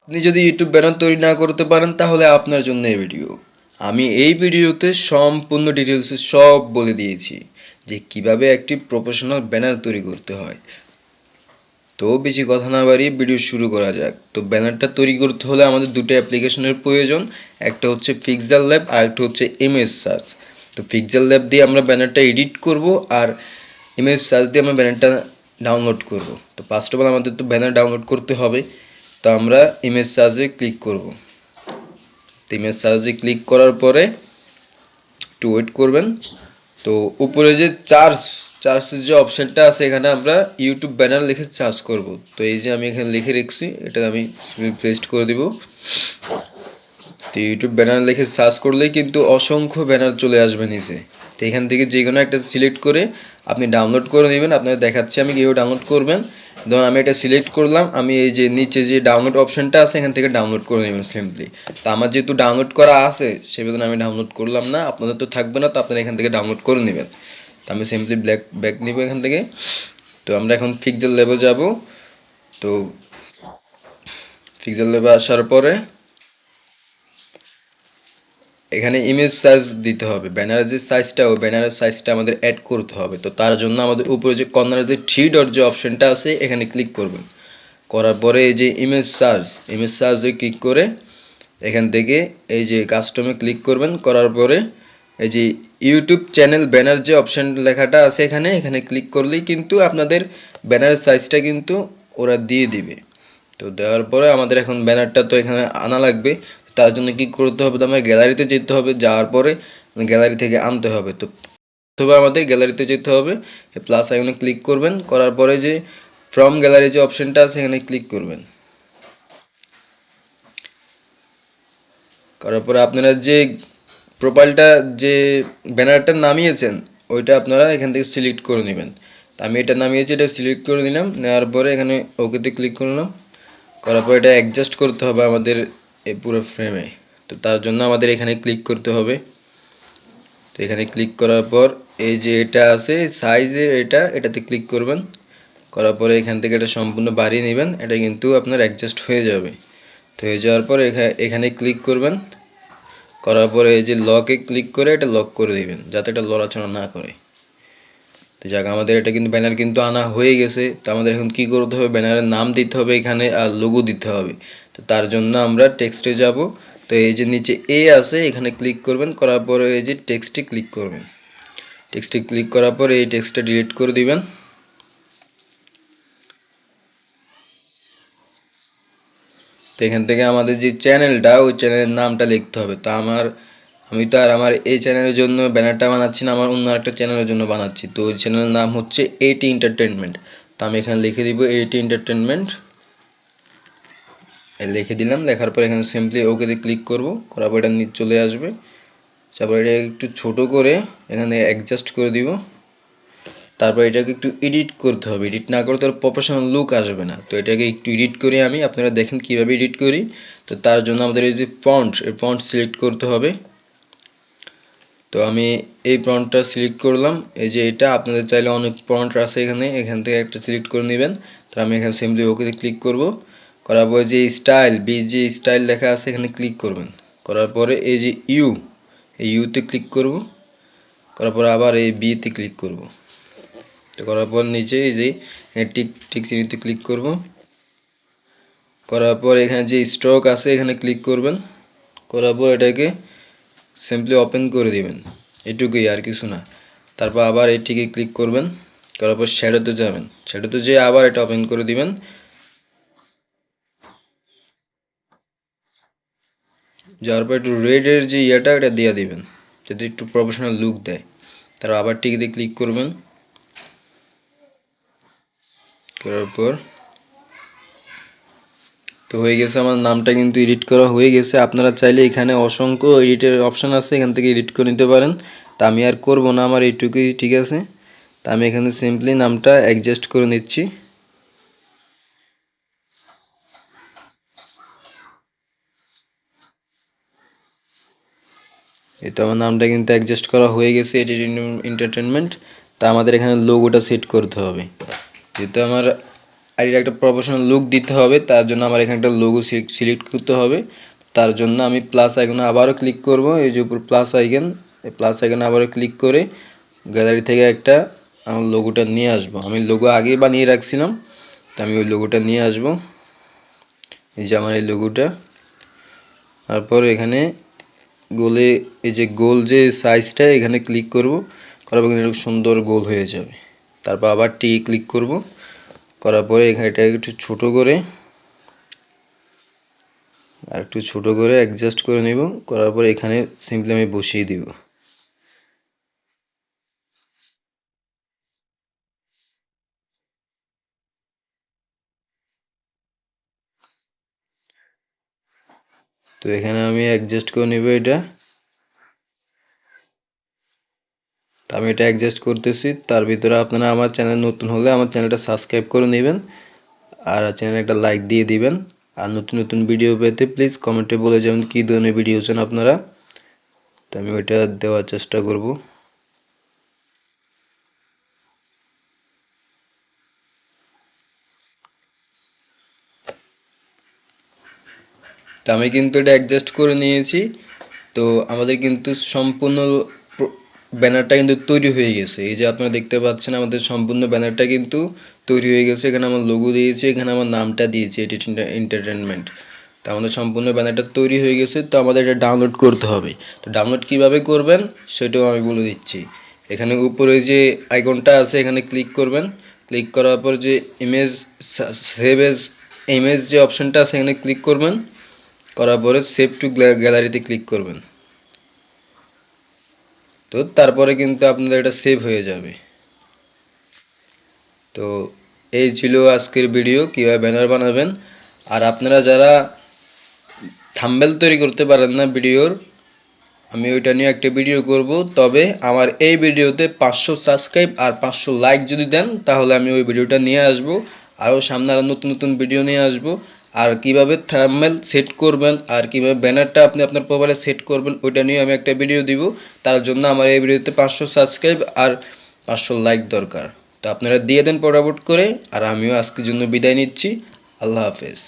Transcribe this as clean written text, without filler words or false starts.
আপনি যদি YouTube banner তৈরি না করতে পারেন তাহলে আপনার জন্য এই ভিডিও। আমি এই ভিডিওতে সম্পূর্ণ ডিটেলসে সব বলে দিয়েছি যে কিভাবে একটি প্রফেশনাল ব্যানার তৈরি করতে হয়। তো বেশি কথা না বাড়িয়ে ভিডিও শুরু করা যাক। তো ব্যানারটা তৈরি করতে হলে আমাদের দুটো অ্যাপ্লিকেশনের প্রয়োজন। একটা হচ্ছে পিক্সেল ল্যাব আর একটা হচ্ছে ইমেজ সার্চ। তো পিক্সেল ল্যাব দিয়ে আমরা ব্যানারটা এডিট করব আর ইমেজ সার্চ দিয়ে আমরা ব্যানারটা ডাউনলোড করব। তো ফার্স্ট অফ অল আমাদের তো ব্যানার ডাউনলোড করতে হবে। তো আমরা ইমেজ সার্চে ক্লিক করব। তো ইমেজ সার্চে ক্লিক করার পরে একটু ওয়েট করবেন। তো উপরে যে চার্জের যে অপশানটা আছে এখানে আমরা ইউটিউব ব্যানার লিখে সার্চ করব। তো এই যে আমি এখানে লিখে রেখেছি, এটা আমি পেস্ট করে দিব। তো ইউটিউব ব্যানার লিখে সার্চ করলেই কিন্তু অসংখ্য ব্যানার চলে আসবে নিচে। তো এখান থেকে যে কোনো একটা সিলেক্ট করে আপনি ডাউনলোড করে নেবেন। আপনাকে দেখাচ্ছি আমি কীভাবে ডাউনলোড করবেন। ধরুন আমি এটা সিলেক্ট করলাম, আমি এই যে নিচে যে ডাউনলোড অপশানটা আছে এখান থেকে ডাউনলোড করে নেবেন সিম্পলি। তো আমার যেহেতু ডাউনলোড করা আছে সেজন্য আমি ডাউনলোড করলাম না, আপনাদের তো থাকবে না, তো আপনারা এখান থেকে ডাউনলোড করে নেবেন। তো আমি সিম্পলি ব্যাক নিব এখান থেকে। তো আমরা এখন পিক্সেল ল্যাবে যাব। তো পিক্সেল ল্যাবে আসার পরে এখানে ইমেজ সাইজ দিতে হবে। ব্যানারের যে সাইজটা ওই ব্যানারের সাইজটা আমাদের অ্যাড করতে হবে। তো তার জন্য আমাদের উপরে যে কর্নারে যে থ্রি ডট যে অপশানটা আছে এখানে ক্লিক করবেন। করার পরে এই যে ইমেজ সার্চে ক্লিক করে এখান থেকে এই যে কাস্টমে ক্লিক করবেন। করার পরে এই যে ইউটিউব চ্যানেল ব্যানার যে অপশান লেখাটা আছে এখানে ক্লিক করলেই কিন্তু আপনাদের ব্যানারের সাইজটা কিন্তু ওরা দিয়ে দিবে। তো দেওয়ার পরে আমাদের এখন ব্যানারটা তো এখানে আনা লাগবে। তার জন্য কী করতে হবে, তো আমার গ্যালারিতে যেতে হবে, যাওয়ার পরে গ্যালারি থেকে আনতে হবে। তো অথবা আমাদের গ্যালারিতে যেতে হবে, প্লাস আইকনে ক্লিক করবেন। করার পরে যে ফ্রম গ্যালারি যে অপশানটা আছে এখানে ক্লিক করবেন। করার পরে আপনারা যে প্রোফাইলটা যে ব্যানারটা নামিয়েছেন ওইটা আপনারা এখান থেকে সিলেক্ট করে নেবেন। তো আমি এটা নামিয়েছি, এটা সিলেক্ট করে নিলাম। নেওয়ার পরে এখানে ওকেতে ক্লিক করলাম। করার পর এটা অ্যাডজাস্ট করতে হবে আমাদের এই পুরো ফ্রেমে। তো তার জন্য আমাদের এখানে ক্লিক করতে হবে। তো এখানে ক্লিক করার পর এই যে এটা আছে সাইজে এটাতে ক্লিক করবেন। করার পরে এখান থেকে এটা সম্পূর্ণ বাড়িয়ে নেবেন, এটা কিন্তু আপনার অ্যাডজাস্ট হয়ে যাবে। তো হয়ে যাওয়ার পর এখানে ক্লিক করবেন। করার পরে এই যে লকে ক্লিক করে এটা লক করে দিবেন যাতে এটা লড়াচড়া না করে। তো যাক আমাদের এটা কিন্তু ব্যানার কিন্তু আনা হয়ে গেছে। তো আমাদের এখন কী করতে হবে, ব্যানারের নাম দিতে হবে এখানে আর লোগো দিতে হবে। তো তার জন্য আমরা টেক্সটে যাব। তো এই যে নিচে এ আছে এখানে ক্লিক করবেন। করার পরে এই যে টেক্সটে ক্লিক করবেন। টেক্সটে ক্লিক করার পরে এই টেক্সটটা ডিলিট করে দিবেন। তো এখান থেকে আমাদের যে চ্যানেলটা ওই চ্যানেলের নামটা লিখতে হবে। তো আমি তো আর আমার এই চ্যানেলের জন্য ব্যানারটা বানাচ্ছি না, আমার অন্য একটা চ্যানেলের জন্য বানাচ্ছি। তো ওই চ্যানেলের নাম হচ্ছে এটি এন্টারটেনমেন্ট। তো আমি এখানে লিখে দিব এটি এন্টারটেনমেন্ট, লিখে দিলাম। লেখার পর এখানে সিম্পলি ওকেতে ক্লিক করব। করার পর এটা নিচে চলে আসবে। তারপর এটা একটু ছোট করে এখানে অ্যাডজাস্ট করে দিব। তারপর এটাকে একটু এডিট করতে হবে, এডিট না করতে প্রফেশনাল লুক আসবে না। তো এটাকে একটু এডিট করি আমি, আপনারা দেখেন কীভাবে এডিট করি। তো তার জন্য আমাদের এই যে ফন্ট সিলেক্ট করতে হবে। তো আমি এই ফন্টটা সিলেক্ট করলাম। এই যে এটা আপনাদের চাইলে অনেক ফন্ট আছে এখান থেকে একটা সিলেক্ট করে নেবেন। তো আমি এখানে সিম্পলি ওকেতে ক্লিক করব। করার পরে যে স্টাইল যে স্টাইল লেখা আছে এখানে ক্লিক করবেন। করার পরে এই যে এই ইউতে ক্লিক করব। করার পরে আবার এই বিতে ক্লিক করব। তো করার পর নিচে এই যে টিক চিহ্নতে ক্লিক করব। করার পর এখানে যে স্ট্রোক আছে এখানে ক্লিক করবেন। করার পর এটাকে সিম্পলি ওপেন করে দিবেন, এটুকুই আর কিছু না। তারপর আবার এটিকে ক্লিক করবেন। করার পর শ্যাডোতে যাবেন, শ্যাডোতে যেয়ে আবার এটা ওপেন করে দিবেন। যাওয়ার পর একটু রেডের যে এটা দিয়ে দিবেন যাতে একটু প্রফেশনাল লুক দেয়। তারপর আবার টিকিতে ক্লিক করবেন। করার পর তো হয়ে গেছে, আমার নামটা কিন্তু এডিট করা হয়ে গেছে। আপনারা চাইলে এখানে অসংখ্য এডিটের অপশান আছে, এখান থেকে এডিট করে নিতে পারেন। তা আমি আর করব না, আমার এইটুকুই ঠিক আছে। তা আমি এখানে সিম্পলি নামটা অ্যাডজাস্ট করে নিচ্ছি। এই তো আমার নামটা কিন্তু অ্যাডজাস্ট করা হয়ে গেছে, এটি এন্টারটেনমেন্ট। তা আমাদের এখানে লোগোটা সেট করতে হবে। যেহেতু আমার আইডির একটা প্রফেশনাল লুক দিতে হবে, তার জন্য আমার এখানে একটা লোগো সিলেক্ট করতে হবে। তার জন্য আমি প্লাস আইকনে আবারও ক্লিক করব, এই যে উপর প্লাস আইকন, এই প্লাস আইকনে আবারও ক্লিক করে গ্যালারি থেকে একটা আমার লোগোটা নিয়ে আসব। আমি লোগো আগেই বানিয়ে রাখছিলাম, তো আমি ওই লোগোটা নিয়ে আসব। এই যে আমার এই লোগোটা, তারপর এখানে গোলে এই যে গোল যে সাইজটা এখানে ক্লিক করব, করার পর এরকম সুন্দর গোল হয়ে যাবে। তারপর আবার টি ক্লিক করব, করার পরে এখানে এটা একটু ছোট করে আর একটু ছোট করে অ্যাডজাস্ট করে নেব, করার পরে এখানে সিম্পলি আমি বসিয়ে দিব। তো এখানে আমি অ্যাডজাস্ট করে নেব এটা। তো আমি এটা অ্যাডজাস্ট করতেছি। তার ভিতরে আপনারা আমার চ্যানেল নতুন হলে আমার চ্যানেলটা সাবস্ক্রাইব করে নেবেন আর চ্যানেলে একটা লাইক দিয়ে দিবেন। আর নতুন নতুন ভিডিও পেতে প্লিজ কমেন্টে বলে যাবেন কী ধরনের ভিডিও চান আপনারা, তো আমি ওইটা দেওয়ার চেষ্টা করব। তো আমি কিন্তু এটা অ্যাডজাস্ট করে নিয়েছি। তো আমাদের কিন্তু সম্পূর্ণ ব্যানারটা কিন্তু তৈরি হয়ে গেছে। এই যে আপনারা দেখতে পাচ্ছেন আমাদের সম্পূর্ণ ব্যানারটা কিন্তু তৈরি হয়ে গেছে। এখানে আমার লোগো দিয়েছি, এখানে আমার নামটা দিয়েছি এডিট এন্টারটেনমেন্ট। তো আমাদের সম্পূর্ণ ব্যানারটা তৈরি হয়ে গেছে। তো আমাদের এটা ডাউনলোড করতে হবে। তো ডাউনলোড কিভাবে করবেন সেটাও আমি বলে দিচ্ছি। এখানে উপরে যে আইকনটা আছে এখানে ক্লিক করবেন, ক্লিক করার পর যে ইমেজ সেভ এজ ইমেজ যে অপশনটা আছে এখানে ক্লিক করবেন, করার পরে সেভ টু গ্যালারিতে ক্লিক করবেন। তো তারপরে কিন্তু আপনাদের এটা সেভ হয়ে যাবে। তো এই ছিল আজকের ভিডিও, কীভাবে ব্যানার বানাবেন। আর আপনারা যারা থাম্বনেল তৈরি করতে পারেন না ভিডিওর, আমি ওইটা নিয়ে একটা ভিডিও করব। তবে আমার এই ভিডিওতে 500 সাবস্ক্রাইব আর 500 লাইক যদি দেন তাহলে আমি ওই ভিডিওটা নিয়ে আসব। আরও সামনে আরও নতুন নতুন ভিডিও নিয়ে আসব। আর কিভাবে থাম্বনেল সেট করবেন আর কিভাবে ব্যানারটা আপনি আপনার প্রোফাইলে সেট করবেন ওইটা নিয়ে আমি একটা ভিডিও দিব। তার জন্য আমার এই ভিডিওতে 500 সাবস্ক্রাইব আর 500 লাইক দরকার। তো আপনারা দিয়ে দেন ফটাফট করে। আর আমিও আজকের জন্য বিদায় নিচ্ছি। আল্লাহ হাফেজ।